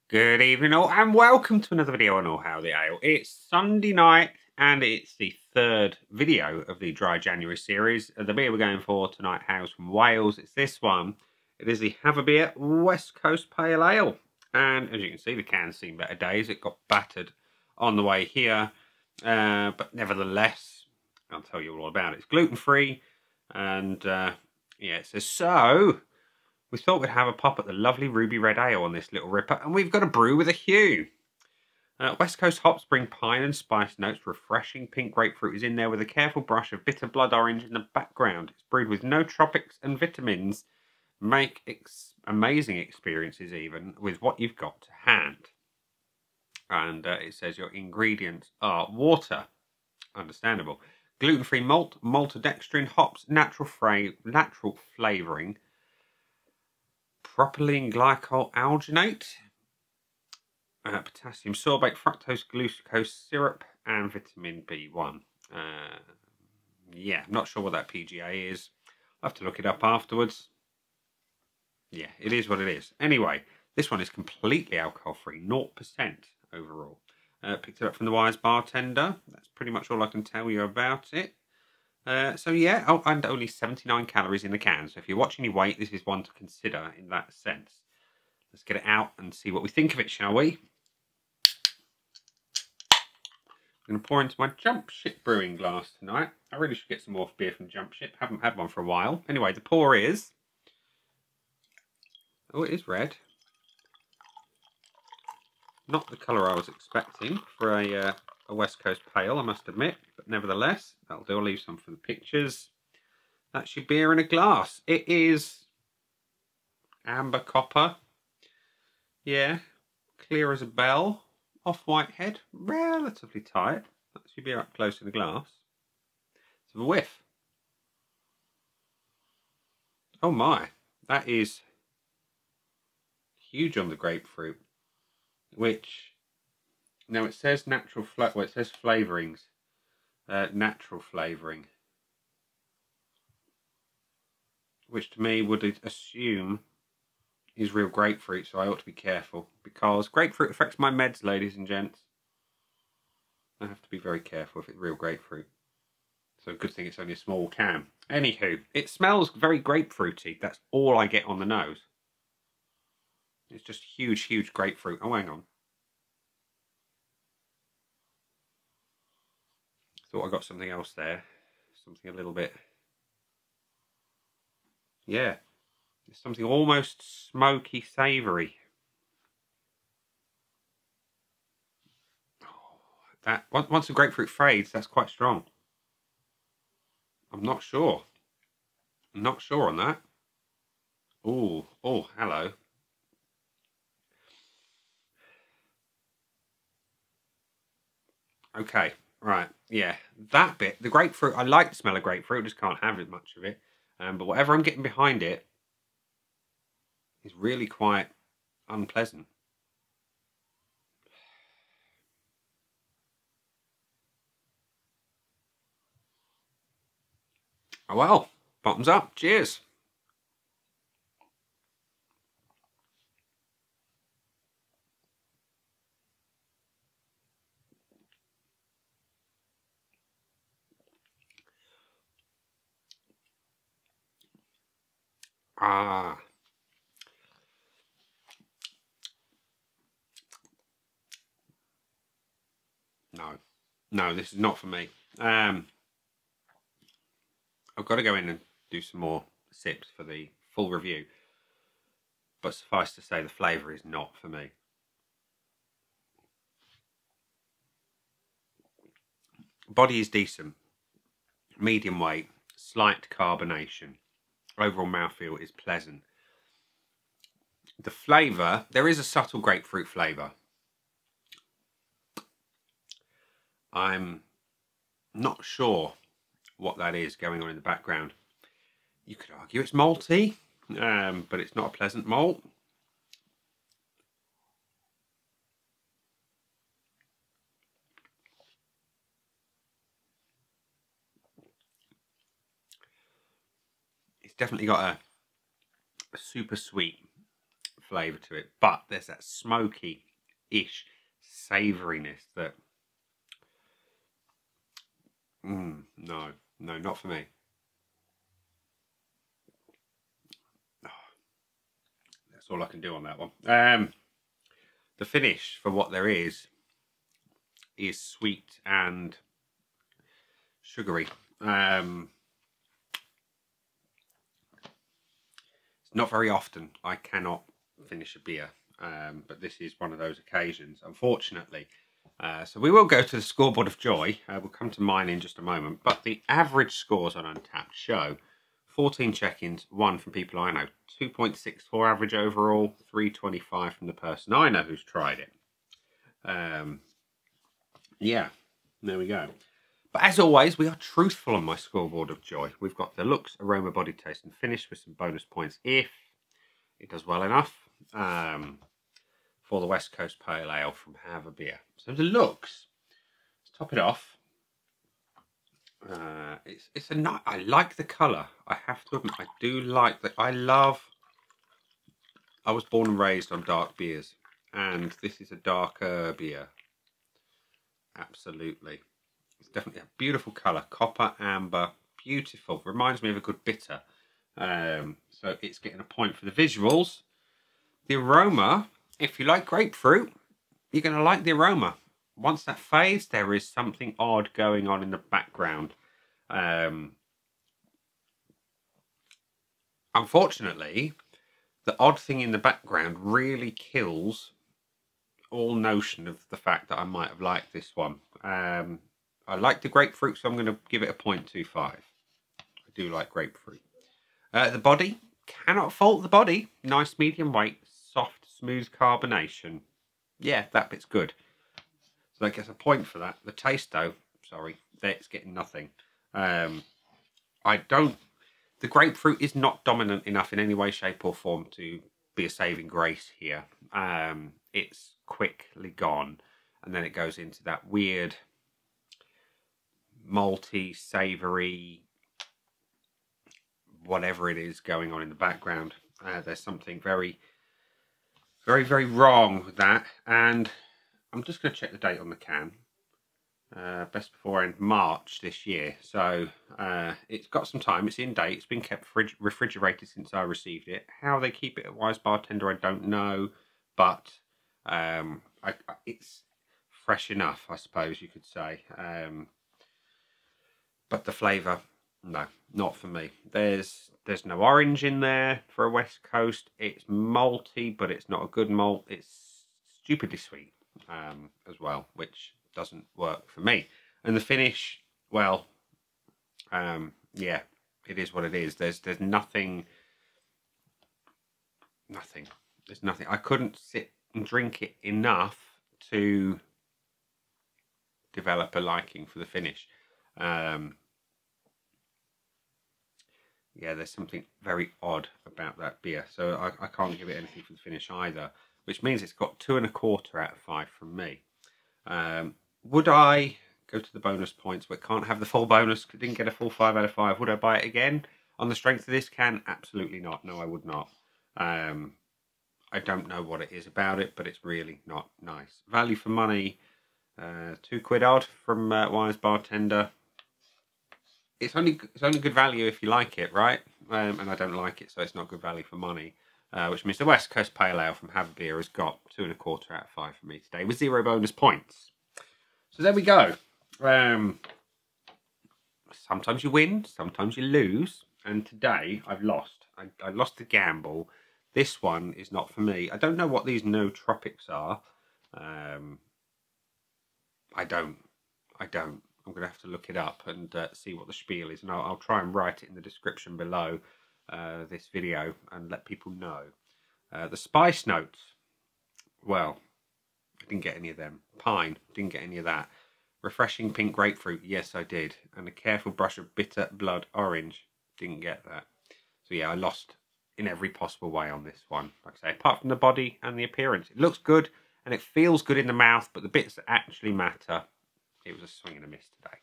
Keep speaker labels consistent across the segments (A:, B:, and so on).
A: Good evening all and welcome to another video on All How the Ale. It's Sunday night and it's the third video of the Dry January series. The beer we're going for tonight hails from Wales. It's this one. It is the Havabier West Coast Pale Ale. And as you can see, the can's seen better days. It got battered on the way here. But nevertheless, I'll tell you all about it. It's gluten-free and yeah, it says so. We thought we'd have a pop at the lovely ruby red ale on this little ripper, and we've got a brew with a hue. West Coast hops bring pine and spice notes. Refreshing pink grapefruit is in there with a careful brush of bitter blood orange in the background. It's brewed with no tropics and vitamins. Make amazing experiences even with what you've got to hand. And it says your ingredients are water. Understandable. Gluten-free malt, maltodextrin, hops, natural flavouring, propylene glycol alginate, potassium sorbate, fructose glucose syrup, and vitamin B1. Yeah, I'm not sure what that PGA is. I'll have to look it up afterwards. Yeah, it is what it is. Anyway, this one is completely alcohol-free, 0% overall. Picked it up from the Wise Bartender. That's pretty much all I can tell you about it. So yeah, oh, and only 79 calories in the can. So if you're watching your weight, this is one to consider in that sense. Let's get it out and see what we think of it, shall we? I'm going to pour into my Jump Ship brewing glass tonight. I really should get some more beer from Jump Ship. Haven't had one for a while. Anyway, the pour is... Oh, it is red. Not the colour I was expecting for a West Coast Pale, I must admit. But nevertheless, that'll do. I'll leave some for the pictures. That's your beer in a glass. It is amber copper. Yeah, clear as a bell. Off-white head, relatively tight. That's your beer up close in the glass. Let's have a whiff. Oh my, that is huge on the grapefruit. Which, now it says natural it says flavourings. Natural flavouring. Which to me would assume is real grapefruit, so I ought to be careful. Because grapefruit affects my meds, ladies and gents. I have to be very careful if it's real grapefruit. So good thing it's only a small can. Anywho, it smells very grapefruity. That's all I get on the nose. It's just huge, huge grapefruit. Oh, hang on. Thought I got something else there. Something a little bit... Yeah. It's something almost smoky, savoury. That once the grapefruit fades, that's quite strong. I'm not sure. I'm not sure on that. Oh, hello. Okay, right, yeah. That bit, the grapefruit, I like the smell of grapefruit, just can't have it much of it. But whatever I'm getting behind it is really quite unpleasant. Oh well, bottoms up, cheers. Ah. No, this is not for me. I've got to go in and do some more sips for the full review. But suffice to say, the flavour is not for me. Body is decent. Medium weight. Slight carbonation. Overall mouthfeel is pleasant. The flavour, there is a subtle grapefruit flavour. I'm not sure what that is going on in the background. You could argue it's malty, but it's not a pleasant malt. It's definitely got a super sweet flavour to it, but there's that smoky-ish savouriness that... no, not for me. That's all I can do on that one. The finish, for what there is sweet and sugary. It's not very often I cannot finish a beer, but this is one of those occasions, unfortunately. So we will go to the scoreboard of joy. We'll come to mine in just a moment, but the average scores on Untapped show 14 check-ins, 1 from people I know, 2.64 average overall, 3.25 from the person I know who's tried it. Yeah, there we go. But as always, we are truthful on my scoreboard of joy. We've got the looks, aroma, body, taste and finish with some bonus points if it does well enough for the West Coast Pale Ale from Havabier. So the looks, let's top it off. It's a nice. I like the colour. I have to admit, I do like that. I was born and raised on dark beers, and this is a darker beer. Absolutely, it's definitely a beautiful colour, copper amber, beautiful. Reminds me of a good bitter. So it's getting a point for the visuals. The aroma, if you like grapefruit, you're going to like the aroma. Once that fades, there is something odd going on in the background. Unfortunately, the odd thing in the background really kills all notion of the fact that I might have liked this one. I like the grapefruit, so I'm going to give it a 0.25. I do like grapefruit. The body, cannot fault the body. Nice medium weight, soft, smooth carbonation. Yeah, that bit's good. So that gets a point for that. The taste, though, sorry, that's getting nothing. The grapefruit is not dominant enough in any way, shape or form to be a saving grace here. It's quickly gone, and then it goes into that weird malty, savoury, whatever it is going on in the background. There's something very, very, very wrong with that, and I'm just going to check the date on the can. Best before end March this year, so it's got some time. It's in date. It's been kept refrigerated since I received it. How they keep it at Wise Bartender, I don't know, but it's fresh enough, I suppose you could say. But the flavour, no, not for me. There's no orange in there for a West Coast. It's malty, but it's not a good malt. It's stupidly sweet as well, which doesn't work for me. And the finish, well, yeah, it is what it is. There's nothing. There's nothing. I couldn't sit and drink it enough to develop a liking for the finish. Yeah, there's something very odd about that beer, so I can't give it anything for the finish either, which means it's got 2.25 out of 5 from me. Would I go to the bonus points but can't have the full bonus, didn't get a full 5 out of 5, would I buy it again on the strength of this can? Absolutely not. No, I would not. I don't know what it is about it, but it's really not nice. Value for money, £2 odd from Wise Bartender. It's only good value if you like it, right? And I don't like it, so it's not good value for money. Which means the West Coast Pale Ale from Havabier has got 2.25 out of 5 for me today, with 0 bonus points. So there we go. Sometimes you win, sometimes you lose, and today I've lost. I lost the gamble. This one is not for me. I don't know what these nootropics are. I don't. I'm going to have to look it up and see what the spiel is, and I'll try and write it in the description below this video and let people know. The spice notes, well, I didn't get any of them. Pine, didn't get any of that. Refreshing pink grapefruit, yes I did. And a careful brush of bitter blood orange, didn't get that. So yeah, I lost in every possible way on this one. Like I say, apart from the body and the appearance. It looks good and it feels good in the mouth, but the bits that actually matter, it was a swing and a miss today.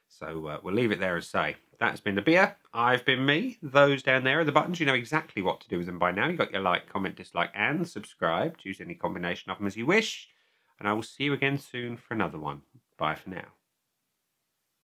A: So we'll leave it there as say. That's been the beer. I've been me. Those down there are the buttons. You know exactly what to do with them by now. You've got your like, comment, dislike, and subscribe. Choose any combination of them as you wish. And I will see you again soon for another one. Bye for now.